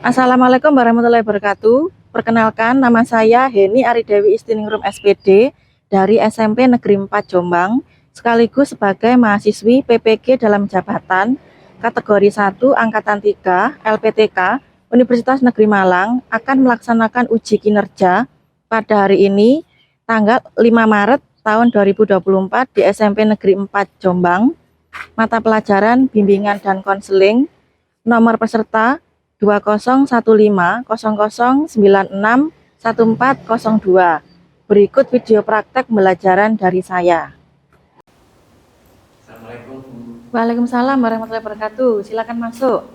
Assalamualaikum warahmatullahi wabarakatuh. Perkenalkan, nama saya Heni Aridewi Istiningrum SPD dari SMP Negeri 4 Jombang, sekaligus sebagai mahasiswi PPG dalam jabatan kategori 1 Angkatan 3 LPTK Universitas Negeri Malang akan melaksanakan uji kinerja pada hari ini tanggal 5 Maret tahun 2024 di SMP Negeri 4 Jombang. Mata pelajaran bimbingan dan konseling, nomor peserta 201500961402. Berikut video praktek pembelajaran dari saya. Assalamualaikum. Waalaikumsalam warahmatullahi wabarakatuh. Silakan masuk.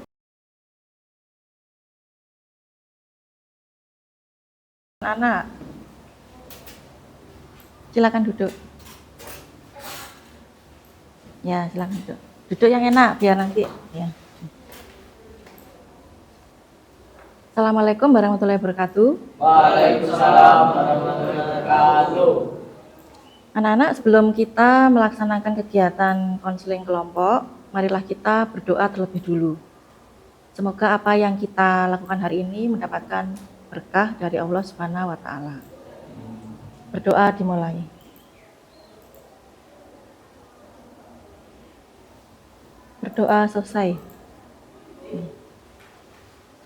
Anak, silakan duduk. Ya, silakan duduk. Duduk yang enak biar nanti. Ya. Assalamualaikum warahmatullahi wabarakatuh. Waalaikumsalam warahmatullahi wabarakatuh. Anak-anak, sebelum kita melaksanakan kegiatan konseling kelompok, marilah kita berdoa terlebih dulu. Semoga apa yang kita lakukan hari ini mendapatkan berkah dari Allah Subhanahu wa Ta'ala. Berdoa dimulai. Berdoa selesai.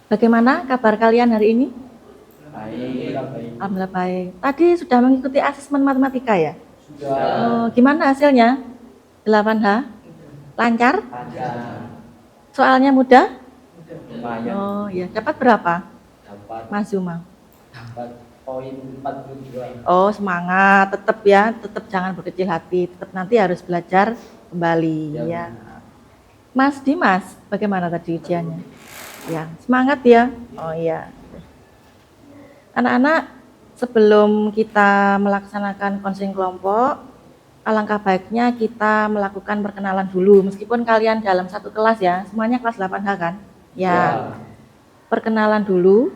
Bagaimana kabar kalian hari ini? Baik. Alhamdulillah baik. Tadi sudah mengikuti asesmen matematika ya? Sudah. Gimana hasilnya? 8H? Lancar? Lancar. Soalnya mudah? Lumayan. Oh ya, dapat berapa? Dapat Mas Zuma? poin 42. Oh semangat, tetap ya, tetap jangan berkecil hati, tetap nanti harus belajar kembali ya. Mas Dimas, bagaimana tadi ujiannya? Ya, semangat ya. Oh iya. Anak-anak, sebelum kita melaksanakan konseling kelompok, alangkah baiknya kita melakukan perkenalan dulu, meskipun kalian dalam satu kelas ya, semuanya kelas 8H kan? Ya. Perkenalan dulu,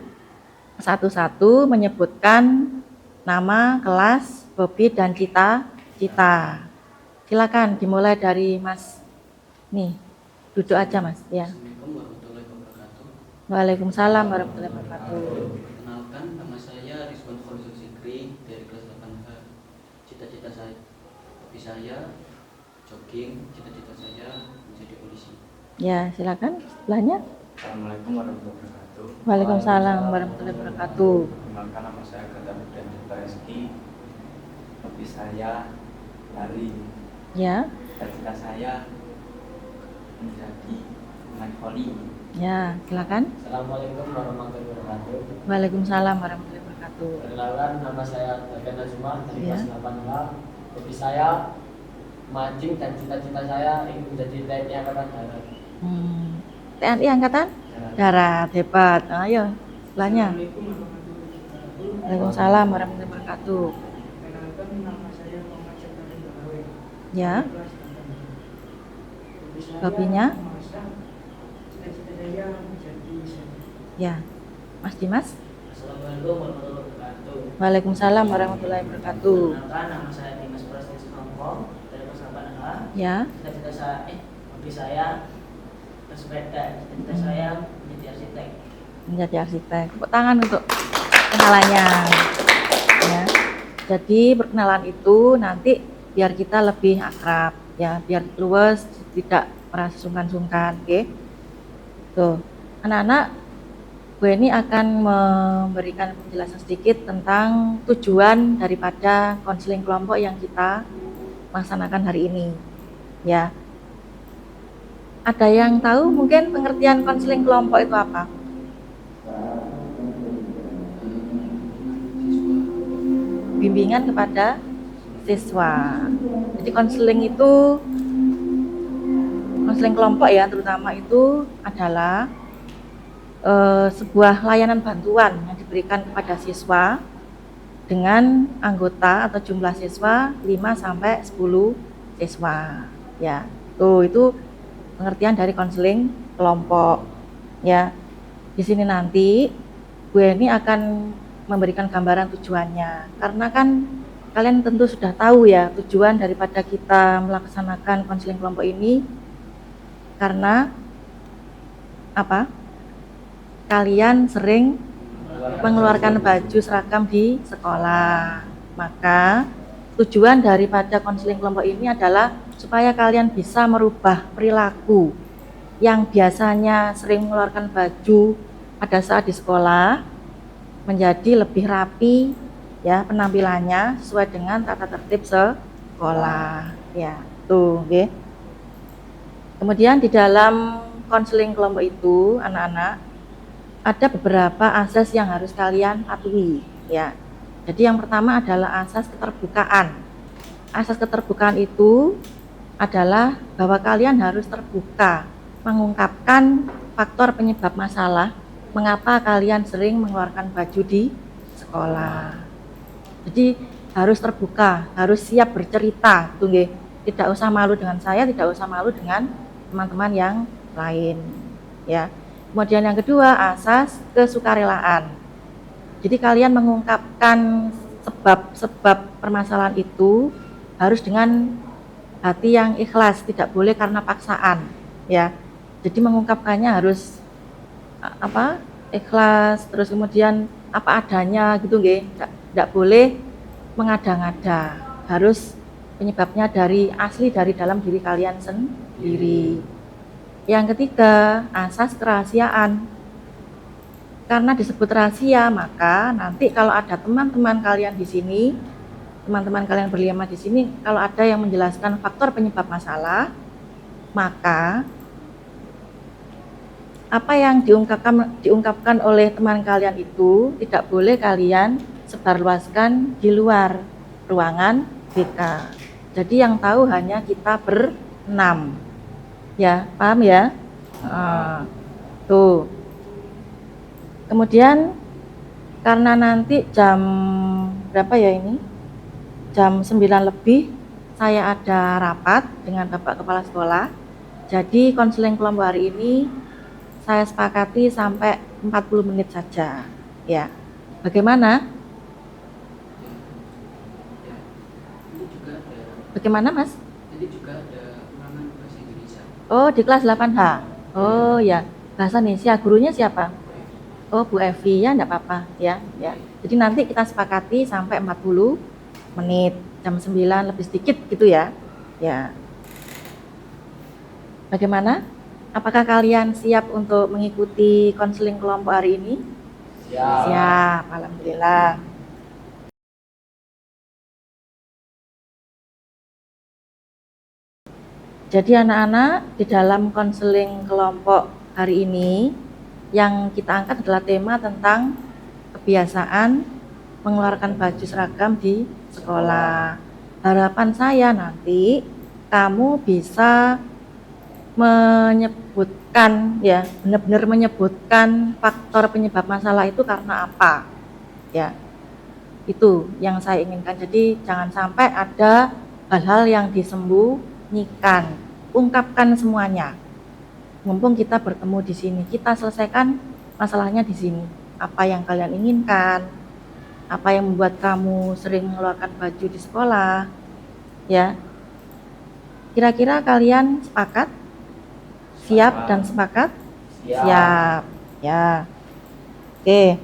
satu-satu menyebutkan nama, kelas, hobi, dan cita-cita. Silakan dimulai dari Mas. Nih, duduk aja Mas. Ya. Assalamualaikum warahmatullahi wabarakatuh. Waalaikumsalam warahmatullahi wabarakatuh. Perkenalkan, nama saya Rizwan Khalizul Zikri dari kelas 8H. Cita-cita saya, hobi saya jogging, cita-cita saya menjadi polisi. Ya, silakan sebelahnya. Assalamualaikum warahmatullahi wabarakatuh. Waalaikumsalam warahmatullahi wabarakatuh. Perkenalkan, nama saya Gata dan Cipta Reski. Hobi saya lari. Ya, Cita-cita saya menjadi pemain voli. ya, silakan. Assalamualaikum warahmatullahi wabarakatuh. Waalaikumsalam warahmatullahi wabarakatuh. Perkenalkan, nama saya Bagan Nazuma dari Ya. kelas 8H. Hobi saya mancing dan cita-cita saya ingin menjadi TNI Angkatan Darat. TNI Angkatan Darat, hebat. Ayo, sebelahnya. Waalaikumsalam warahmatullahi wabarakatuh. Perkenalkan, nama saya Muhammad Syafrin Balawe. Ya, Kelas 8. Hobi saya hobinya? memasak. Cita-cita saya menjadi desainer. Ya, Mas Dimas. Assalamualaikum warahmatullahi wabarakatuh. Waalaikumsalam warahmatullahi wabarakatuh. Perkenalkan, nama saya Dimas Prastis Nongkong dari kelas 8H. Ya, Cita-cita saya, hobi saya bersepeda. Cita-cita saya menjadi arsitek. menjadi arsitek. Tepuk tangan untuk kenalannya. Ya. Jadi perkenalan itu nanti biar kita lebih akrab, ya, biar luwes, tidak merasa sungkan-sungkan, oke? Tuh, anak-anak, gue ini akan memberikan penjelasan sedikit tentang tujuan daripada konseling kelompok yang kita laksanakan hari ini, ya. Ada yang tahu mungkin pengertian konseling kelompok itu apa? Bimbingan kepada siswa. Jadi konseling kelompok ya, terutama itu adalah sebuah layanan bantuan yang diberikan kepada siswa dengan anggota atau jumlah siswa 5 sampai 10 siswa. Ya, itu pengertian dari konseling kelompok. Ya, di sini nanti gue ini akan memberikan gambaran tujuannya, karena kan kalian tentu sudah tahu ya tujuan daripada kita melaksanakan konseling kelompok ini, karena apa? kalian sering mengeluarkan baju seragam di sekolah. Maka tujuan daripada konseling kelompok ini adalah supaya kalian bisa merubah perilaku yang biasanya sering mengeluarkan baju pada saat di sekolah menjadi lebih rapi ya penampilannya sesuai dengan tata tertib sekolah. Ya, tuh, oke. Kemudian di dalam konseling kelompok itu, anak-anak, ada beberapa asas yang harus kalian patuhi ya. Jadi yang pertama adalah asas keterbukaan. Asas keterbukaan itu adalah bahwa kalian harus terbuka mengungkapkan faktor penyebab masalah mengapa kalian sering mengeluarkan baju di sekolah. Jadi harus terbuka, harus siap bercerita, tuh nggih. Tidak usah malu dengan saya, tidak usah malu dengan teman-teman yang lain ya. Kemudian yang kedua, asas kesukarelaan. Jadi kalian mengungkapkan sebab-sebab permasalahan itu harus dengan hati yang ikhlas, tidak boleh karena paksaan ya. Jadi mengungkapkannya harus ikhlas, terus kemudian apa adanya gitu nggih. Tidak boleh mengada-ngada. Harus penyebabnya dari asli dari dalam diri kalian sendiri. Yang ketiga, asas kerahasiaan. Karena disebut rahasia, maka nanti kalau ada teman-teman kalian di sini, teman-teman kalian berlima di sini, kalau ada yang menjelaskan faktor penyebab masalah, maka apa yang diungkapkan oleh teman kalian itu tidak boleh kalian sebarluaskan di luar ruangan BK. Jadi yang tahu hanya kita berenam. Ya, paham ya? Tuh. Kemudian karena nanti jam berapa ya ini? Jam 9 lebih saya ada rapat dengan Bapak Kepala Sekolah. Jadi konseling kelompok hari ini saya sepakati sampai 40 menit saja. Ya. Bagaimana? Ini juga ada, Bagaimana, Mas? nanti juga ada ulangan bahasa Indonesia. Oh, di kelas 8H. Oh, ya. Bahasa Indonesia gurunya siapa? Oh, Bu Evi, ya enggak apa-apa ya, ya. Jadi nanti kita sepakati sampai 40 menit, jam 9 lebih sedikit gitu ya. Ya. Bagaimana? Apakah kalian siap untuk mengikuti konseling kelompok hari ini? Siap. Siap, alhamdulillah. Jadi anak-anak, di dalam konseling kelompok hari ini yang kita angkat adalah tema tentang kebiasaan mengeluarkan baju seragam di sekolah. Harapan saya nanti kamu bisa menyebutkan ya, benar-benar menyebutkan faktor penyebab masalah itu karena apa. Ya. Itu yang saya inginkan. Jadi jangan sampai ada hal-hal yang disembunyikan. Ungkapkan semuanya. Mumpung kita bertemu di sini, kita selesaikan masalahnya di sini. Apa yang kalian inginkan, apa yang membuat kamu sering mengeluarkan baju di sekolah, ya. Kira-kira kalian sepakat? Siap dan sepakat? Siap, ya. Oke.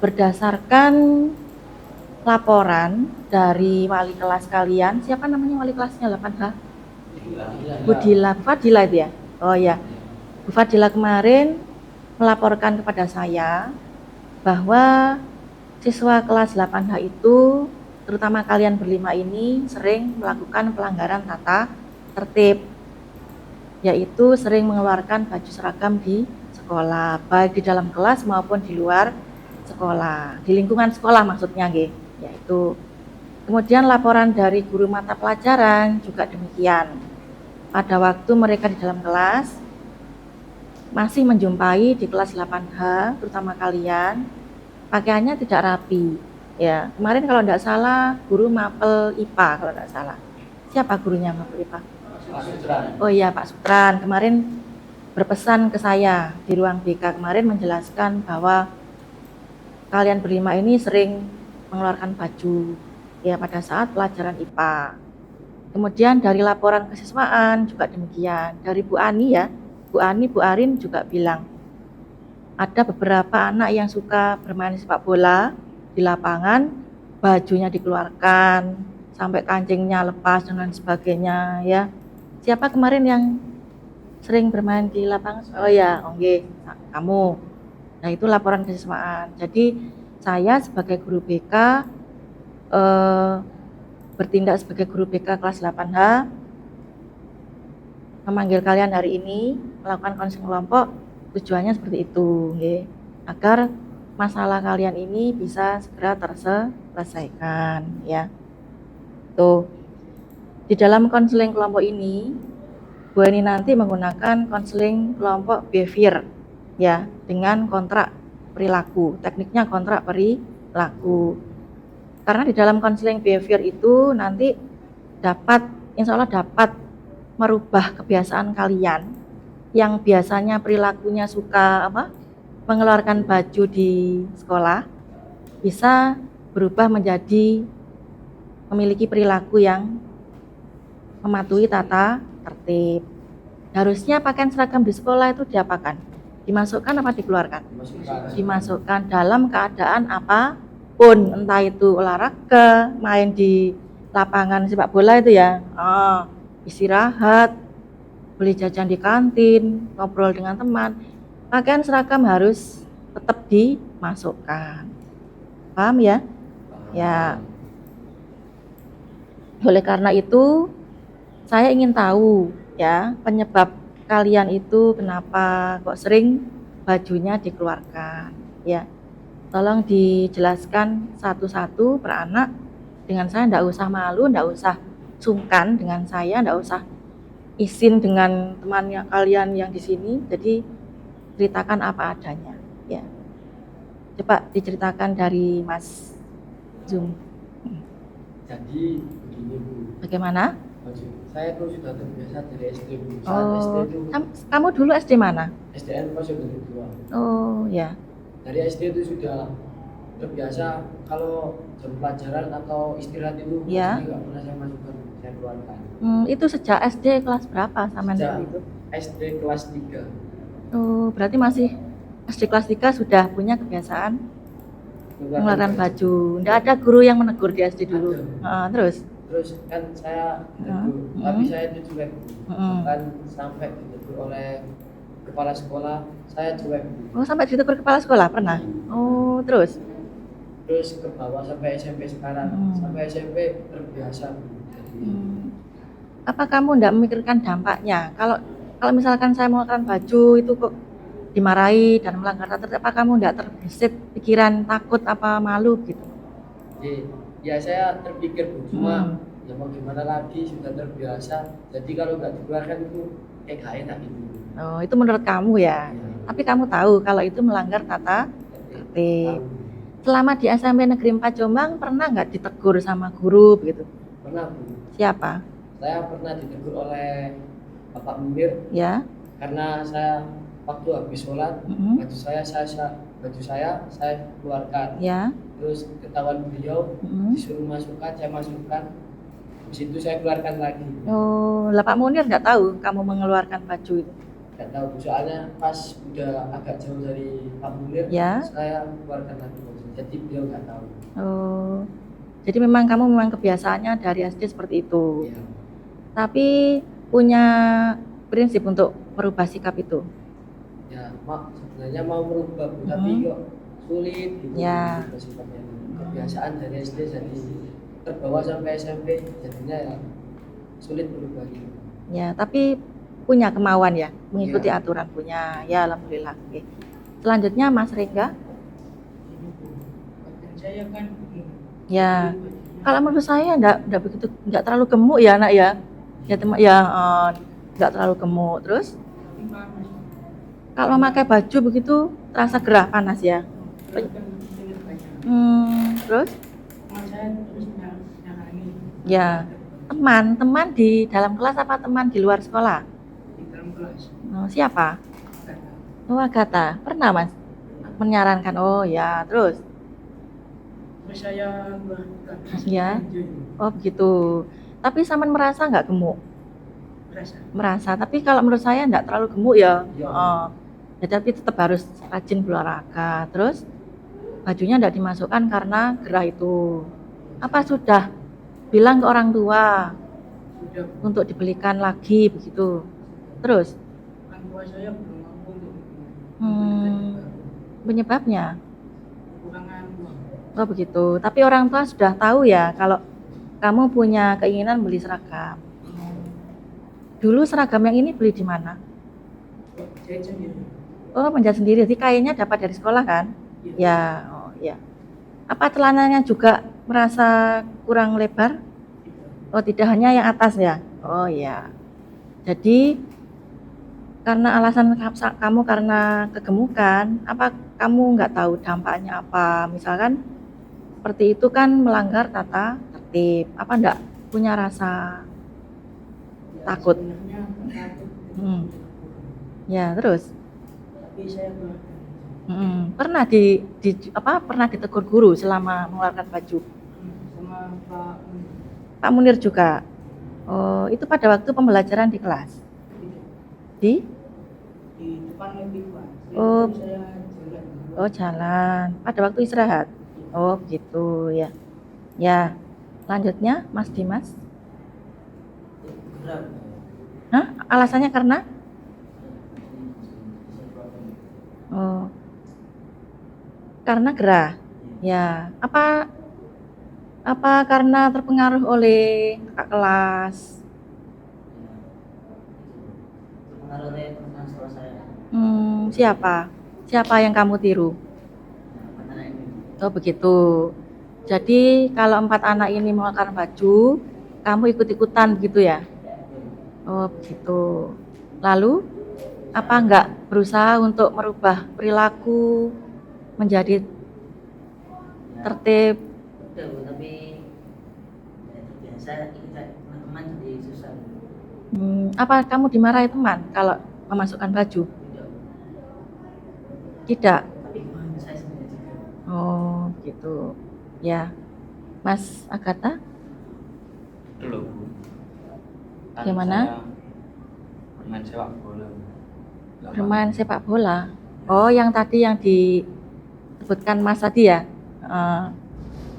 Berdasarkan laporan dari wali kelas kalian, siapa namanya wali kelasnya 8H? Bu Fadila itu ya? Oh ya, Bu Fadila kemarin melaporkan kepada saya bahwa siswa kelas 8H itu, terutama kalian berlima ini, sering melakukan pelanggaran tata tertib, yaitu sering mengeluarkan baju seragam di sekolah, baik di dalam kelas maupun di luar sekolah, di lingkungan sekolah maksudnya nggih, yaitu. Kemudian laporan dari guru mata pelajaran juga demikian. Pada waktu mereka di dalam kelas masih menjumpai di kelas 8H, terutama kalian, pakaiannya tidak rapi. Ya, kemarin kalau tidak salah guru mapel IPA kalau tidak salah. Siapa gurunya mapel IPA? Pak Sutran. Oh iya, Pak Sutran kemarin berpesan ke saya di ruang BK kemarin menjelaskan bahwa kalian berlima ini sering mengeluarkan baju ya pada saat pelajaran IPA. Kemudian dari laporan kesiswaan juga demikian. Dari Bu Ani ya, Bu Arin juga bilang ada beberapa anak yang suka bermain sepak bola di lapangan, bajunya dikeluarkan, sampai kancingnya lepas dan lain sebagainya ya. Siapa kemarin yang sering bermain di lapangan? Oh ya, oke, kamu. Nah, itu laporan kesiswaan. Jadi saya sebagai guru BK bertindak sebagai guru BK kelas 8H, memanggil kalian hari ini melakukan konseling kelompok. Tujuannya seperti itu, nggih, agar masalah kalian ini bisa segera terselesaikan ya. Tuh, di dalam konseling kelompok ini Bu Eni nanti menggunakan konseling kelompok behavior ya, dengan kontrak perilaku. Tekniknya kontrak perilaku. Karena di dalam konseling behavior itu nanti insya Allah dapat merubah kebiasaan kalian yang biasanya perilakunya suka mengeluarkan baju di sekolah, bisa berubah menjadi memiliki perilaku yang mematuhi tata tertib. Harusnya pakaian seragam di sekolah itu diapakan? Dimasukkan apa dikeluarkan? Dimasukkan dalam keadaan apapun, entah itu olahraga, main di lapangan sepak bola itu ya, istirahat, beli jajan di kantin, ngobrol dengan teman, pakaian seragam harus tetap dimasukkan. Paham ya? Ya. Oleh karena itu, saya ingin tahu ya, penyebab kalian itu kenapa kok sering bajunya dikeluarkan ya. Tolong dijelaskan satu-satu per anak. Dengan saya enggak usah malu, enggak usah sungkan dengan saya, enggak usah izin dengan temannya kalian yang di sini. Jadi ceritakan apa adanya ya. Coba diceritakan dari Mas Zoom. Jadi begini Bu. Bagaimana? Saya tuh sudah terbiasa dari SD Bu. Oh, SD itu kamu dulu SD mana? SDN Pasir Negeri 2. Oh ya. Dari SD itu sudah terbiasa kalau jam pelajaran atau istirahat itu Ya. nggak pernah saya masukkan, saya keluarkan. Itu sejak SD kelas berapa sama Sejak itu? SD kelas 3. Oh, berarti masih SD kelas 3 sudah punya kebiasaan mengeluarkan baju. Enggak ada guru yang menegur di SD dulu. Terus? Terus kan saya ditegur, tapi saya itu cuek. Bahkan sampai ditegur oleh kepala sekolah, saya cuek. Oh, sampai ditegur kepala sekolah pernah? Oh, terus? Terus ke bawah sampai SMP sekarang. Sampai SMP terbiasa. Jadi Apa kamu enggak memikirkan dampaknya? Kalau misalkan saya mengeluarkan baju itu kok dimarahi dan melanggar tata tertib, apa kamu enggak terbesit pikiran takut apa malu gitu? ya saya terpikir Bu, cuma ya mau gimana lagi, sudah terbiasa. Jadi kalau nggak dikeluarkan itu kayak gak enak gitu. Oh, itu menurut kamu ya. Tapi kamu tahu kalau itu melanggar tata tertib. Selama di SMP Negeri 4 Jombang pernah nggak ditegur sama guru begitu? Pernah Bu. Siapa? Saya pernah ditegur oleh Bapak Munir Ya. karena saya waktu habis sholat baju saya keluarkan. Ya. Terus ketahuan beliau disuruh masukkan, saya masukkan. Habis itu saya keluarkan lagi. Oh, lah Pak Munir nggak tahu kamu mengeluarkan baju itu? Nggak tahu Bu, soalnya pas udah agak jauh dari Pak Munir, Ya. saya keluarkan lagi. Jadi beliau nggak tahu. Oh, jadi memang kamu kebiasaannya dari SD seperti itu. Iya. Tapi punya prinsip untuk merubah sikap itu. Ya, sebenarnya mau merubah Bu, tapi kok sulit gitu. Ya. Merubah sifatnya. Kebiasaan dari SD jadi terbawa sampai SMP, jadinya ya sulit berubah gitu. Ya, tapi punya kemauan ya, mengikuti Ya. aturan punya. Ya, alhamdulillah. Oke. Selanjutnya Mas Rengga. Dan saya kan Ya, kalau menurut saya enggak terlalu gemuk ya anak ya. Ya teman ya, enggak terlalu gemuk. Terus panas. kalau memakai baju begitu terasa gerah panas ya. Terus kan dengar banyak. Terus Teman saya terus nyaranin ya, teman di dalam kelas apa teman di luar sekolah? di dalam kelas. Oh, siapa? Kata, Oh, Agatha. Pernah Mas menyarankan? Oh ya, terus terus saya buat Ya. Oh begitu. Tapi Saman merasa nggak gemuk? Berasa. Merasa. Tapi kalau menurut saya nggak terlalu gemuk ya. Iya. Oh, ya tapi tetap harus rajin berolahraga. Terus bajunya nggak dimasukkan karena gerah itu. Apa sudah bilang ke orang tua Sudah untuk dibelikan lagi begitu? Terus orang tua saya belum mampu untuk Hmm. penyebabnya? kekurangan uang. Oh begitu. Tapi orang tua sudah tahu ya kalau kamu punya keinginan beli seragam. Dulu seragam yang ini beli di mana? Jahit sendiri. Oh, menjahit sendiri. Jadi kainnya dapat dari sekolah kan? Iya. Ya, oh ya. Apa celananya juga merasa kurang lebar? Tidak. Oh, tidak hanya yang atas ya. Oh ya. Jadi karena alasan kamu karena kegemukan, apa kamu nggak tahu dampaknya apa? Misalkan seperti itu kan melanggar tata tertib. Apa enggak punya rasa Ya, takut? sebenarnya takut. Hmm. Ya, terus Tapi saya keluarkan. pernah pernah ditegur guru selama mengeluarkan baju? Sama Pak Munir. Pak Munir juga. Oh, itu pada waktu pembelajaran di kelas. Di Di depan lebih Pak. Oh. Saya jalan. Oh, jalan. Pada waktu istirahat. Oh, gitu ya. Ya. Lanjutnya, Mas Dimas. Berat. Hah? Alasannya karena? Oh. Karena gerah. Ya. Apa karena terpengaruh oleh kakak kelas? Pengaruh dari teman sekolah saya. Siapa? Siapa yang kamu tiru? Anak ini. Oh, begitu. Jadi kalau 4 anak ini mengeluarkan baju, kamu ikut-ikutan gitu ya? Oh, begitu. Lalu apa enggak berusaha untuk merubah perilaku menjadi tertib? Udah, Bu, tapi ya, terbiasa kita teman-teman jadi susah. Apa kamu dimarahi teman kalau memasukkan baju? Tidak. Tidak. Tapi gimana saya sendiri juga. Oh, gitu. Ya. Mas Agatha? Itu loh Bu. Kan Gimana? saya bermain sepak bola. Bermain sepak bola. Oh, yang tadi yang disebutkan Mas tadi ya?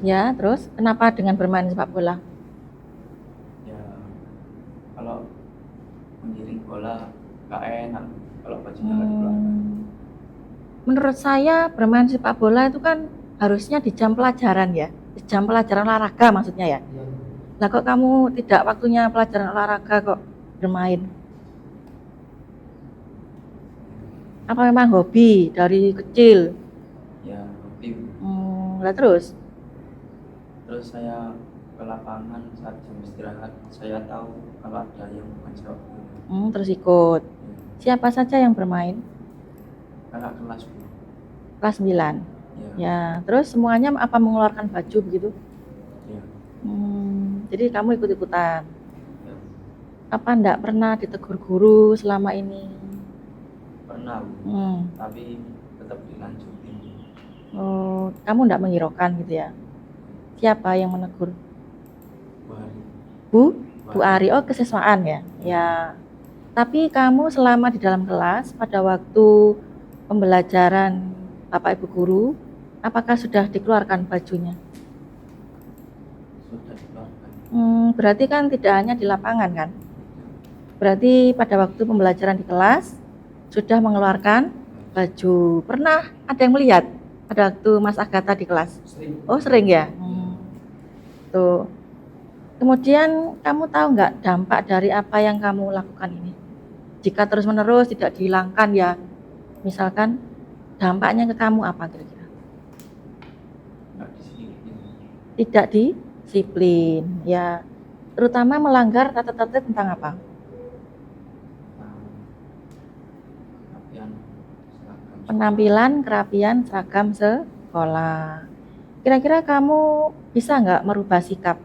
Ya, terus kenapa dengan bermain sepak bola? Ya kalau menggiring bola nggak enak kalau bajunya nggak dikeluarkan. Menurut saya bermain sepak bola itu kan harusnya di jam pelajaran ya, di jam pelajaran olahraga maksudnya ya. Iya. Lah kok kamu tidak waktunya pelajaran olahraga kok bermain? Apa memang hobi dari kecil? Ya hobi Bu. Lah terus? Terus saya ke lapangan saat jam istirahat, saya tahu kalau ada yang bukan sepak bola. Terus ikut. Ya, Siapa saja yang bermain? kakak kelas Bu. Kelas 9. Ya, Ya, terus semuanya apa mengeluarkan baju begitu? ya, Jadi kamu ikut-ikutan. ya. Apa enggak pernah ditegur guru selama ini? Pernah Bu, tapi tetap dilanjutin. Oh, kamu enggak menghiraukan gitu ya? Siapa yang menegur? Bu Hari. Bu Ari, oh kesiswaan ya? Ya. Tapi kamu selama di dalam kelas pada waktu pembelajaran Bapak Ibu Guru, apakah sudah dikeluarkan bajunya? Sudah dikeluarkan. Berarti kan tidak hanya di lapangan kan? Berarti pada waktu pembelajaran di kelas sudah mengeluarkan baju. Pernah ada yang melihat pada waktu Mas Agatha di kelas? Sering. Oh sering ya? Tuh. Kemudian kamu tahu nggak dampak dari apa yang kamu lakukan ini? Jika terus-menerus tidak dihilangkan ya, misalkan dampaknya ke kamu apa kira-kira? Nggak disiplin. Tidak disiplin, ya. Terutama melanggar tata tertib tentang apa? Penampilan, kerapian, seragam sekolah. Kira-kira kamu bisa nggak merubah sikap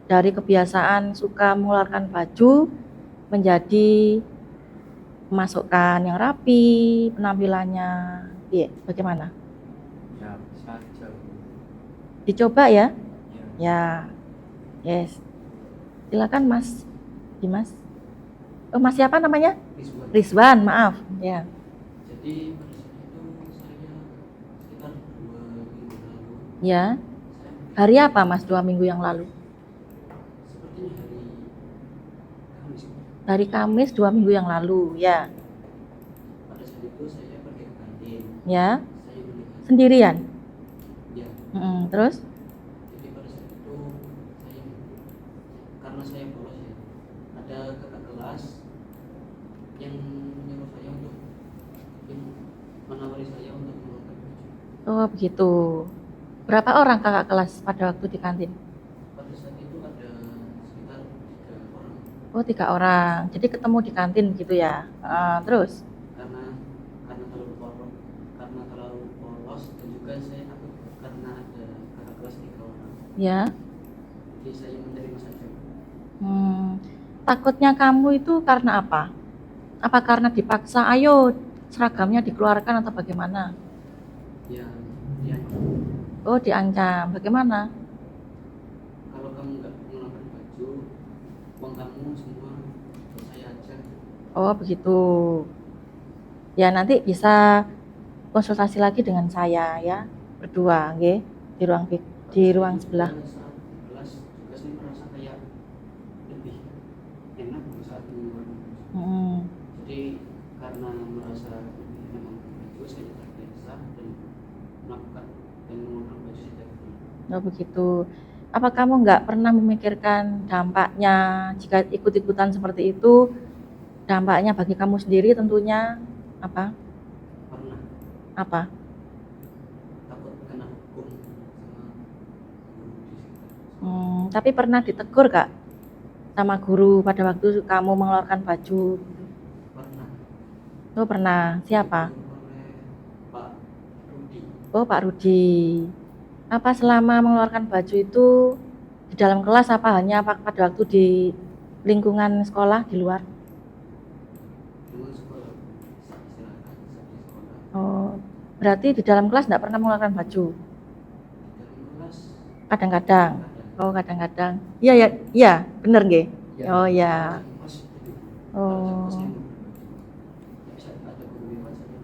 dari kebiasaan suka mengeluarkan baju menjadi memasukkan yang rapi, penampilannya, iya, bagaimana? Ya bisa aja Bu. Dicoba ya? Ya, Ya, yes. Silakan Mas Dimas. Oh, Mas siapa namanya? Rizwan. Rizwan, maaf. Ya. Jadi pada saat itu saya sekitar 2 minggu lalu Ya. saya Hari apa Mas 2 minggu yang lalu? sepertinya hari Kamis. Hari Kamis 2 minggu yang lalu. Ya. Pada saat itu saya pergi ke kantin. Ya. Saya melihat Sendirian. ya. Terus? Jadi pada saat itu saya karena saya bolos ya, ada kakak kelas yang menyuruh saya untuk yang menawari saya untuk mengeluarkan baju. Oh, begitu. Berapa orang kakak kelas pada waktu di kantin? Pada saat itu ada sekitar 3 orang Oh, 3 orang. Jadi ketemu di kantin gitu ya. Terus? karena terlalu polos dan juga saya takut karena ada kakak kelas 3 orang. Ya. Jadi saya menerima saja. Takutnya kamu itu karena apa? Apa karena dipaksa, ayo seragamnya dikeluarkan atau bagaimana? Ya, dia Oh, diancam. Bagaimana? kalau kamu nggak mengeluarkan baju, uang kamu semua saya aja. Oh, begitu. Ya, nanti bisa konsultasi lagi dengan saya ya, berdua, nggih, di ruang sebelah. Saat di kelas juga saya merasa kayak lebih enak saat mengeluarkan baju. Hmm. Jadi karena merasa lebih enak mengeluarkan baju, saya terbiasa dan melakukan dan mengeluarkan baju sejak dulu. Oh, begitu. Apa kamu nggak pernah memikirkan dampaknya jika ikut-ikutan seperti itu? Dampaknya bagi kamu sendiri tentunya apa? Pernah Apa? takut kena hukum sama guru di sekitar. Tapi pernah ditegur gak sama guru pada waktu kamu mengeluarkan baju? Pernah Oh, pernah. Siapa? oleh Pak Rudi. Oh, Pak Rudi. Apa selama mengeluarkan baju itu di dalam kelas apa hanya pada waktu di lingkungan sekolah di luar? Dengan sekolah silakan saat di sekolah. Oh, berarti di dalam kelas enggak pernah mengeluarkan baju? Di dalam kelas Kadang-kadang. ada Oh, kadang-kadang. Iya ya, iya, bener nggih. Ya. Oh ya. pas itu. Oh. Pada saat saya mau berbaju, tapi saat ada guru lewat saya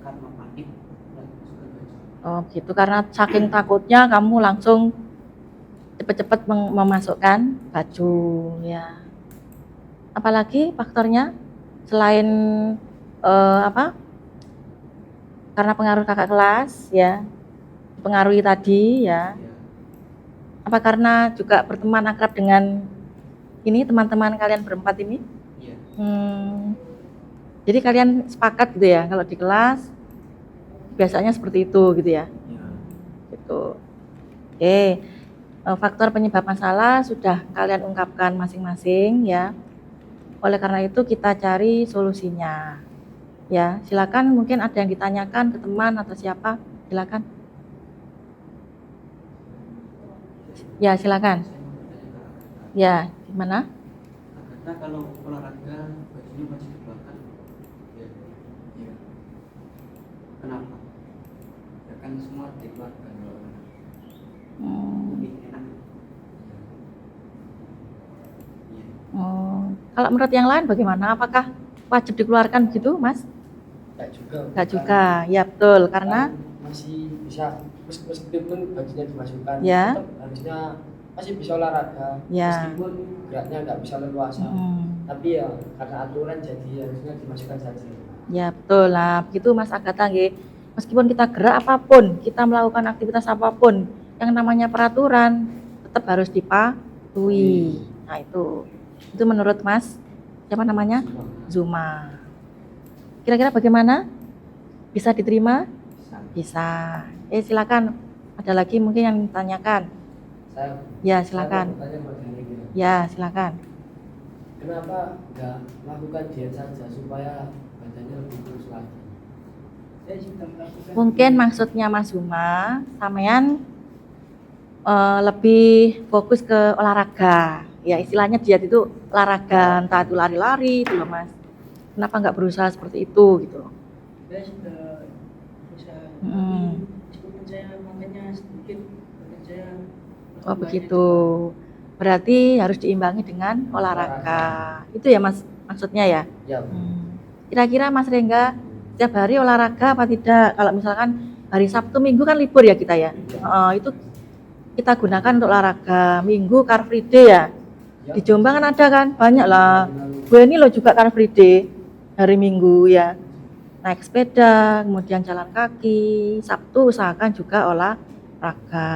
karena panik dan masukkan baju. Oh, gitu. Karena saking takutnya kamu langsung cepet-cepet memasukkan baju ya. Apalagi faktornya selain apa? Karena pengaruh kakak kelas ya. Pengaruhi tadi ya. Ya, Apa karena juga berteman akrab dengan ini teman-teman kalian berempat ini? iya. Jadi kalian sepakat gitu ya kalau di kelas biasanya seperti itu gitu ya. Ya. Gitu. Oke. Faktor penyebab masalah sudah kalian ungkapkan masing-masing ya. Oleh karena itu kita cari solusinya. Ya, silakan mungkin ada yang ditanyakan ke teman atau siapa, silakan. Ya, silakan. Saya mau bertanya ke Agatha. Ya, gimana? Agatha kalau olahraga bajunya masih dibakar. Ya. Iya. Kenapa? Ya kan semua dikeluarkan kalau Hmm, Lebih enak. Iya. Kalau menurut yang lain bagaimana? Apakah wajib dikeluarkan gitu, Mas? Enggak juga. Enggak juga. Ya, betul. Karena masih bisa meskipun bajunya dimasukkan Ya. tetap harusnya masih bisa olahraga Ya. meskipun geraknya nggak bisa leluasa tapi ya karena aturan jadi harusnya dimasukkan saja. Ya, betul lah. Begitu Mas Agatha nggih. Meskipun kita gerak apapun, kita melakukan aktivitas apapun, yang namanya peraturan tetap harus dipatuhi. Nah, itu menurut Mas siapa namanya? Zuma. Kira-kira bagaimana? Bisa diterima? bisa. Bisa. Silakan. Ada lagi mungkin yang ditanyakan. Saya Ya, silakan. saya mau bertanya kepada Niki. Ya, silakan. Kenapa nggak melakukan diet saja supaya badannya lebih kurus lagi? Saya sudah melakukan. Mungkin maksudnya Mas Zuma, sampean lebih fokus ke olahraga. Ya, istilahnya diet itu olahraga, entah itu lari-lari itu loh, Mas. Kenapa nggak berusaha seperti itu gitu? Saya sudah berusaha. Mm. Tapi meskipun saya makannya sedikit, badan saya Oh, begitu. berarti harus diimbangi dengan olahraga. Itu ya Mas, maksudnya ya. Ya, Kira-kira Mas Rengga setiap hari olahraga apa tidak? Kalau misalkan hari Sabtu Minggu kan libur ya kita ya. Itu kita gunakan untuk olahraga. Minggu Car Free Day ya. Di Jombang kan ada kan, banyak lah. Gue ini loh juga Car Free Day hari Minggu ya. Naik sepeda, kemudian jalan kaki. Sabtu usahakan juga olahraga.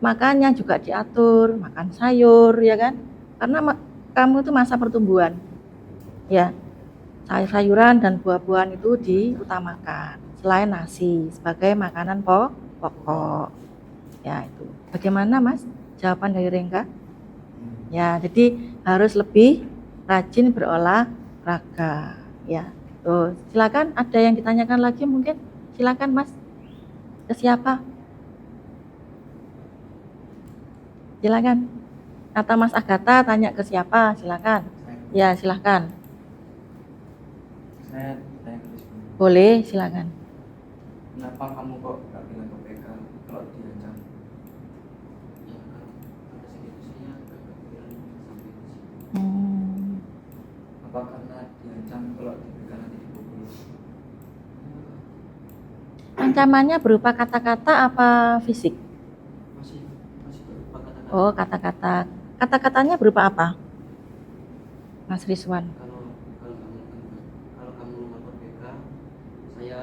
Makannya juga diatur, makan sayur ya kan. Karena kamu itu masa pertumbuhan. Ya. Sayur-sayuran dan buah-buahan itu diutamakan selain nasi sebagai makanan pokok. Ya itu. Bagaimana Mas? Jawaban dari Rengga? Ya, jadi harus lebih rajin berolahraga. Ya. Tuh, silakan ada yang ditanyakan lagi mungkin? Silakan Mas. Ke siapa? Silakan. Atau Mas Agatha tanya ke siapa? Silakan. Ya, silakan. Saya terus, Boleh, silakan. kenapa kamu kok gak bilang ke PK kalau diancam? Ya pada saat itu saya agak kepikiran sampai ke situ. Apa karena diancam kalau di PK nanti dipukul? Ancamannya berupa kata-kata apa fisik? masih berupa kata-kata. Oh, kata-kata. Kata-katanya berupa apa? Mas Rizwan. Kalau kamu lapor PK, saya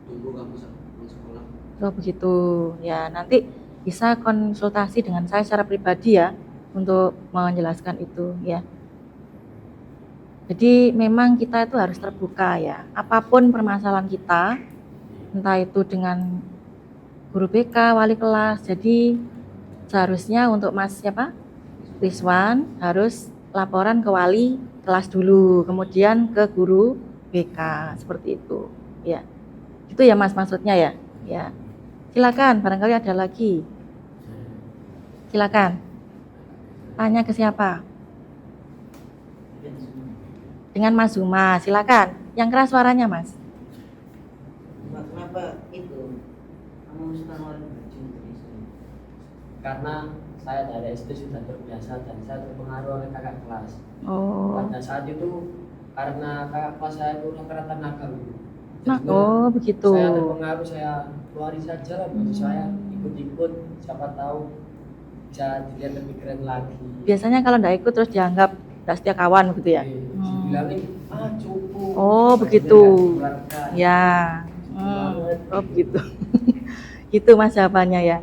tunggu kamu pulang sekolah. Oh, begitu. Ya, nanti bisa konsultasi dengan saya secara pribadi ya untuk menjelaskan itu ya. Jadi memang kita itu harus terbuka ya. Apapun permasalahan kita, entah itu dengan guru BK, wali kelas. Jadi seharusnya untuk Mas siapa? Rizwan harus laporan ke wali kelas dulu, kemudian ke guru BK seperti itu. Ya. Itu ya Mas maksudnya ya. Ya. Silakan, barangkali ada lagi. Silakan. Tanya ke siapa? Dengan Mas Zuma, silakan. Yang keras suaranya, Mas. Kenapa itu kamu suka ngeluarin baju untuk istri? karena saya dari SD sudah terbiasa dan saya terpengaruh oleh kakak kelas. Oh. Pada saat itu karena kakak kelas saya itu rata-rata nakal. Nah, Jadinya oh begitu. Saya terpengaruh, saya keluarin saja lah baju saya, ikut-ikut, siapa tahu bisa dilihat lebih keren lagi. Biasanya kalau nggak ikut terus dianggap nggak setia kawan gitu ya. Dibilangin cupu. Oh, begitu. Keluarga. Ya. Oh begitu. Gitu Mas jawabannya ya.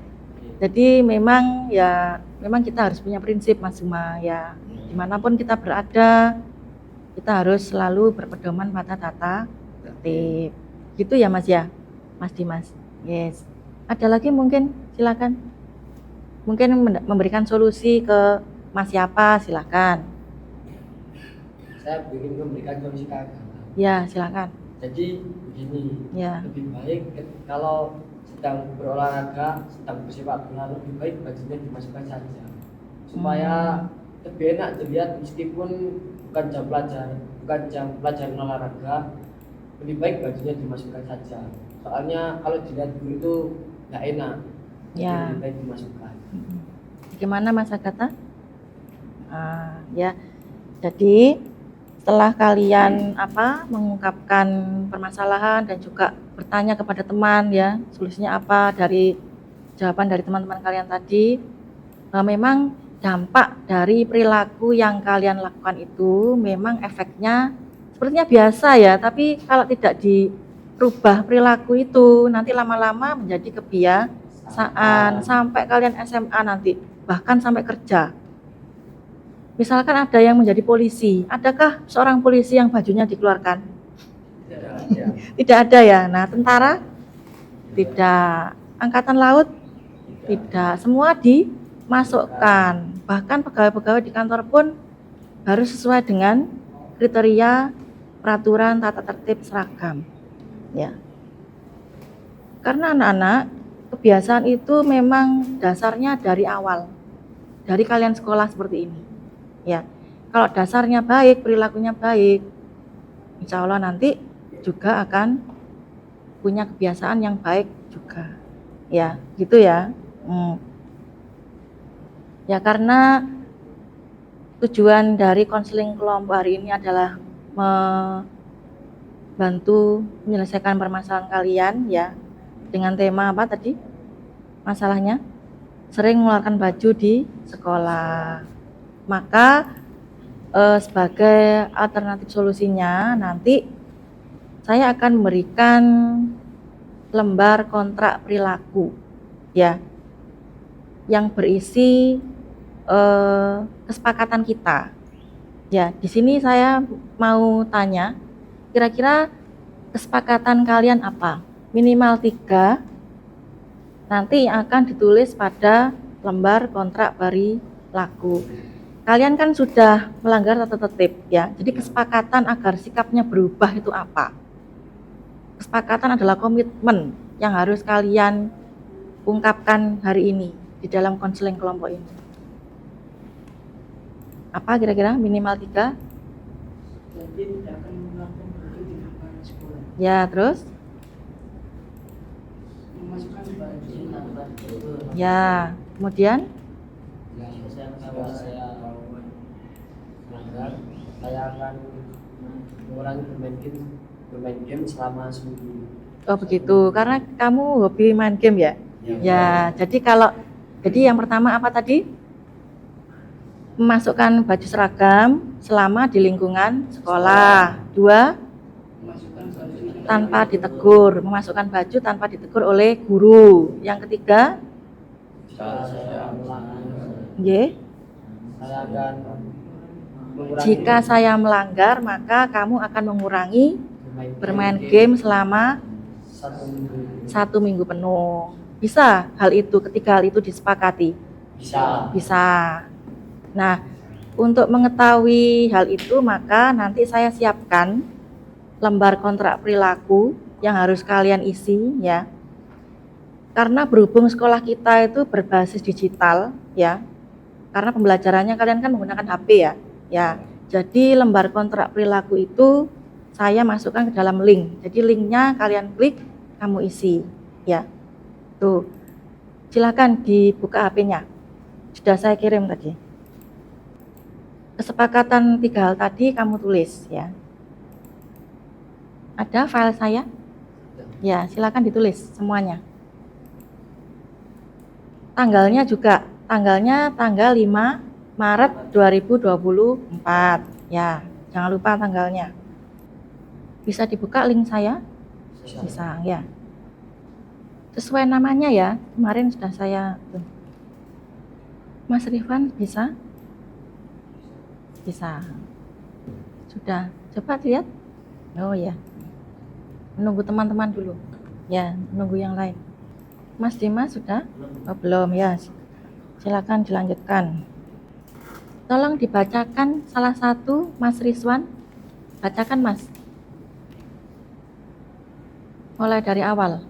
Jadi memang kita harus punya prinsip Mas Zuma ya. Dimanapun kita berada, kita harus selalu berpedoman pada tata tertib. Gitu ya Mas ya, Mas Dimas. Yes. Ada lagi mungkin silakan. Mungkin memberikan solusi ke Mas siapa silakan. Saya ingin memberikan solusi ke agama. Ya silakan. Jadi begini, Ya. lebih baik kalau sedang berolahraga, sedang bersepak bola, lebih baik bajunya dimasukkan saja supaya lebih enak dilihat meskipun bukan jam pelajaran olahraga, lebih baik bajunya dimasukkan saja. Soalnya kalau dilihat guru itu nggak enak, Ya. lebih baik dimasukkan. Bagaimana Mas Agatha? Ya. Jadi setelah kalian mengungkapkan permasalahan dan juga bertanya kepada teman ya, solusinya apa dari jawaban dari teman-teman kalian tadi, memang dampak dari perilaku yang kalian lakukan itu memang efeknya sepertinya biasa ya, tapi kalau tidak dirubah perilaku itu nanti lama-lama menjadi kebiasaan sampai kalian SMA nanti, bahkan sampai kerja. Misalkan ada yang menjadi polisi, adakah seorang polisi yang bajunya dikeluarkan? Tidak ada ya. Nah, tentara? Tidak. Angkatan laut? Tidak. Semua dimasukkan. Bahkan pegawai-pegawai di kantor pun harus sesuai dengan kriteria peraturan tata tertib seragam. Ya. Karena anak-anak, kebiasaan itu memang dasarnya dari awal. Dari kalian sekolah seperti ini. Ya, kalau dasarnya baik, perilakunya baik, insya Allah nanti juga akan punya kebiasaan yang baik juga. Ya, gitu ya. Ya, karena tujuan dari konseling kelompok hari ini adalah membantu menyelesaikan permasalahan kalian ya. Dengan tema apa tadi? Masalahnya sering mengeluarkan baju di sekolah. Maka sebagai alternatif solusinya nanti saya akan memberikan lembar kontrak perilaku ya, yang berisi kesepakatan kita. Ya, di sini saya mau tanya, kira-kira kesepakatan kalian apa? Minimal 3 nanti akan ditulis pada lembar kontrak perilaku. Kalian kan sudah melanggar tata tertib ya. Jadi kesepakatan agar sikapnya berubah itu apa? Kesepakatan adalah komitmen yang harus kalian ungkapkan hari ini di dalam konseling kelompok ini. Apa kira-kira minimal 3? Jadi tidak akan melakukan baju di depan sekolah. Ya, terus? Memasukkan baju. Ya, kemudian? Kalau saya melanggar, saya akan mengurangi bermain game selama seminggu. Oh begitu, karena kamu hobi main game ya? Ya, jadi yang pertama apa tadi? Memasukkan baju seragam selama di lingkungan sekolah. 2, Memasukkan baju tanpa ditegur, memasukkan baju tanpa ditegur oleh guru. Yang ketiga, Saya Saya akan mengurangi jika saya melanggar maka kamu akan mengurangi bermain game selama 1 minggu penuh. Bisa hal itu, ketiga hal itu disepakati? Bisa. Nah, untuk mengetahui hal itu maka nanti saya siapkan lembar kontrak perilaku yang harus kalian isi ya. Karena berhubung sekolah kita itu berbasis digital ya. Karena pembelajarannya kalian kan menggunakan HP ya. Ya. Jadi lembar kontrak perilaku itu saya masukkan ke dalam link. Jadi linknya kalian klik, kamu isi ya. Tuh. Silakan dibuka HP-nya. Sudah saya kirim tadi. Kesepakatan 3 hal tadi kamu tulis ya. Ada file saya? Ya, silakan ditulis semuanya. Tanggalnya juga, tanggal 5 Maret 2024 ya. Jangan lupa tanggalnya. Bisa dibuka link saya? Bisa ya. Sesuai namanya ya. Kemarin sudah saya Mas Rifan bisa? Bisa. Sudah. Coba lihat. Oh ya. Menunggu teman-teman dulu. Ya, menunggu yang lain. Mas Dimas sudah? Oh, belum ya. Silakan dilanjutkan. Tolong dibacakan salah satu Mas Rizwan. Bacakan Mas. Mulai dari awal.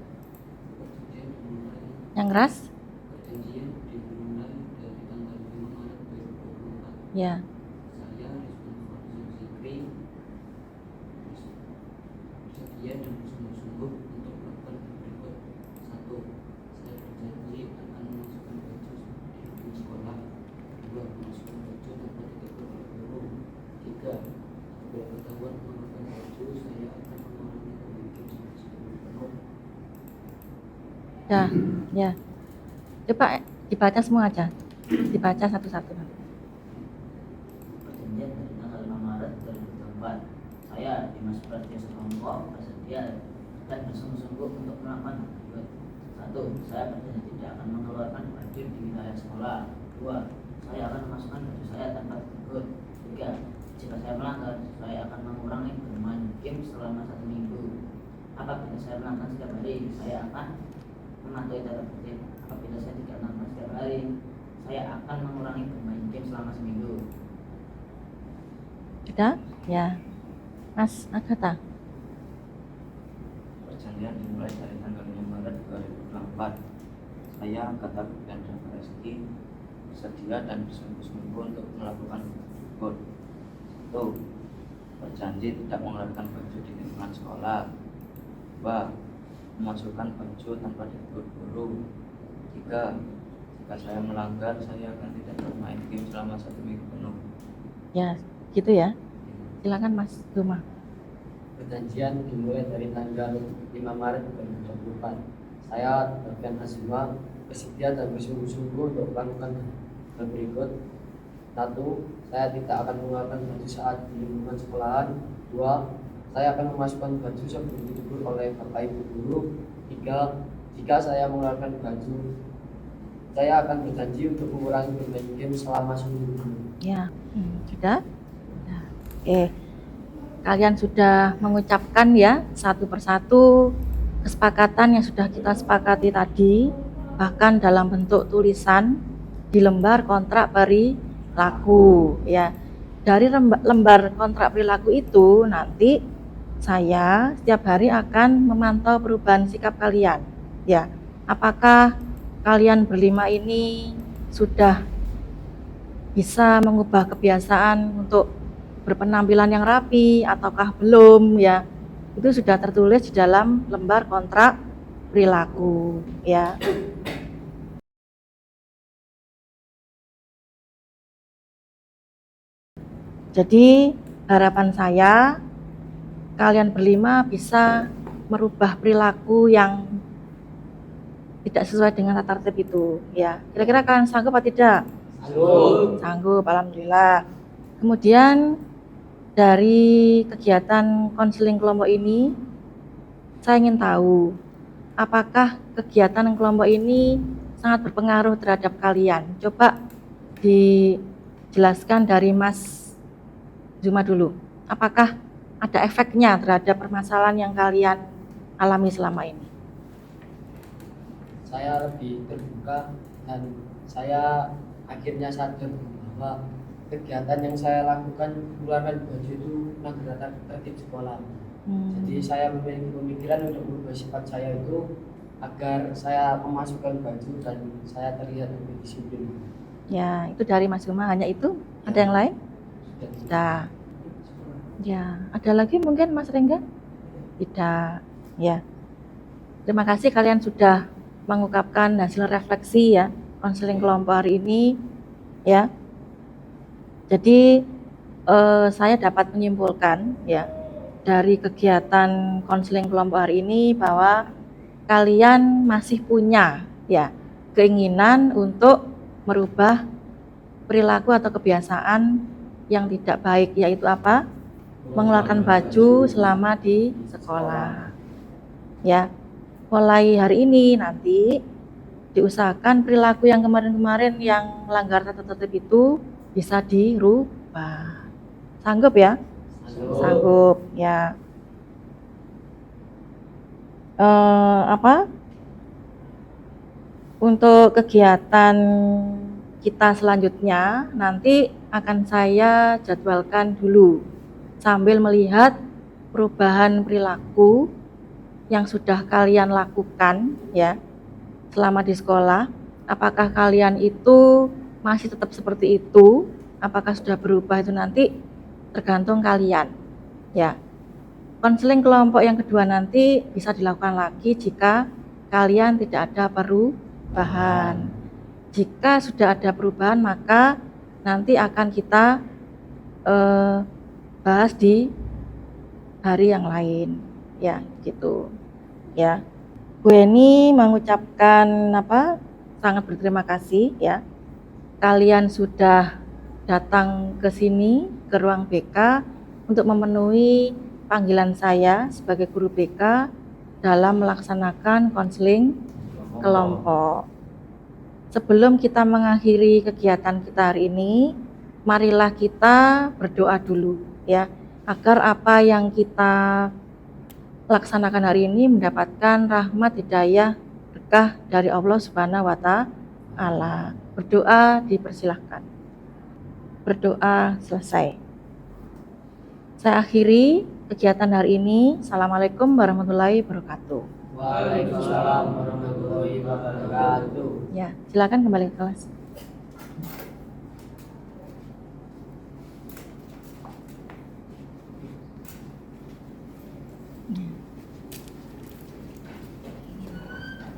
Yang keras? Perjanjian dimulai dari tanggal 5 Maret 2024. Ya. Saya Rizwan Fauzul Zikri bersedia dan bersungguh-sungguh untuk melakukan berikut. 1. Saya berjanji akan memasukkan baju di sekolah. 2. Memasukkan baju tanpa ditegur oleh guru. 3. Apabila ketahuan menggunakan baju, saya akan mengurangi pembimbing sampai 10 penuh. Ya. Coba dibaca semua aja. Dibaca satu-satu. Perjanjian dari tanggal 5 Maret 2024. Saya Dimas Pratya Sutomo bersedia dan bersungguh-sungguh untuk melakukan berikut. 1. Saya berjanji tidak akan mengeluarkan baju di wilayah sekolah. 2. Saya akan memasukkan baju saya tanpa ditegur. 3. Jika saya melanggar, saya akan mengurangi bermain game selama 1 minggu. Apabila saya melanggar setiap hari, saya akan mematuhi tata tertib. Apabila saya tidak melanggar setiap hari, saya akan mengurangi bermain game selama seminggu. Sudah? Ya. Mas Agatha. perjanjian dimulai dari tanggal 5 Maret 2024. Saya Agatha Ganda Resti bersedia dan bersungguh-sungguh untuk melakukan berikut. 1. Berjanji tidak mengeluarkan baju di lingkungan sekolah. 2. Memasukkan baju tanpa ditegur guru. 3. Jika saya melanggar, saya akan tidak bermain game selama 1 minggu penuh. Ya, gitu ya. Silakan Mas Duma. Perjanjian dimulai dari tanggal 5 Maret 2024. Saya Davian Azuma bersedia dan bersungguh-sungguh untuk melakukan hal berikut. 1. Saya tidak akan mengeluarkan baju saat di lingkungan sekolahan. 2. Saya akan memasukkan baju sebelum ditegur oleh Bapak Ibu guru. 3. Jika saya mengeluarkan baju, saya akan berjanji untuk mengurangi bermain game selama seminggu. Ya, sudah? Nah, oke. Kalian sudah mengucapkan ya satu persatu kesepakatan yang sudah kita sepakati tadi, bahkan dalam bentuk tulisan di lembar kontrak perilaku ya. Dari lembar kontrak perilaku itu nanti saya setiap hari akan memantau perubahan sikap kalian ya. Apakah kalian berlima ini sudah bisa mengubah kebiasaan untuk berpenampilan yang rapi ataukah belum ya. Itu sudah tertulis di dalam lembar kontrak perilaku ya. Jadi harapan saya kalian berlima bisa merubah perilaku yang tidak sesuai dengan tata tertib itu ya. Kira-kira kalian sanggup atau tidak? Sanggup, alhamdulillah. Kemudian dari kegiatan konseling kelompok ini, saya ingin tahu apakah kegiatan kelompok ini sangat berpengaruh terhadap kalian. Coba dijelaskan dari Mas Zuma dulu. Apakah ada efeknya terhadap permasalahan yang kalian alami selama ini? Saya lebih terbuka dan saya akhirnya sadar bahwa kegiatan yang saya lakukan mengeluarkan baju itu melanggar tata tertib sekolah. Jadi saya memiliki pemikiran untuk merubah sifat saya itu agar saya memasukkan baju dan saya terlihat lebih disiplin. Ya, itu dari Mas Zuma, hanya itu? Ada yang lain? Sudah. Ya, ada lagi mungkin Mas Rengga? Tidak. Ya. Terima kasih kalian sudah mengungkapkan hasil refleksi ya konseling kelompok hari ini ya. Jadi saya dapat menyimpulkan ya dari kegiatan konseling kelompok hari ini bahwa kalian masih punya ya keinginan untuk merubah perilaku atau kebiasaan yang tidak baik, yaitu apa? Mengeluarkan baju selama di sekolah. Ya. Mulai hari ini nanti diusahakan perilaku yang kemarin-kemarin yang melanggar tata tertib itu bisa dirubah. Sanggup ya? Sanggup ya. Untuk kegiatan kita selanjutnya nanti akan saya jadwalkan dulu sambil melihat perubahan perilaku yang sudah kalian lakukan ya selama di sekolah. Apakah kalian itu masih tetap seperti itu? Apakah sudah berubah? Itu nanti tergantung kalian ya. Konseling kelompok yang kedua nanti bisa dilakukan lagi jika kalian tidak ada perubahan. Jika sudah ada perubahan maka nanti akan kita bahas di hari yang lain ya gitu ya. Bu Eni mengucapkan sangat berterima kasih ya. Kalian sudah datang ke sini ke ruang BK untuk memenuhi panggilan saya sebagai guru BK dalam melaksanakan konseling kelompok. Sebelum kita mengakhiri kegiatan kita hari ini, marilah kita berdoa dulu ya, agar apa yang kita laksanakan hari ini mendapatkan rahmat, hidayah, berkah dari Allah Subhanahu wa Ta'ala. Berdoa dipersilahkan. Berdoa selesai. Saya akhiri kegiatan hari ini. Assalamualaikum warahmatullahi wabarakatuh. Waalaikumsalam warahmatullahi wabarakatuh. Ya, silakan kembali ke kelas.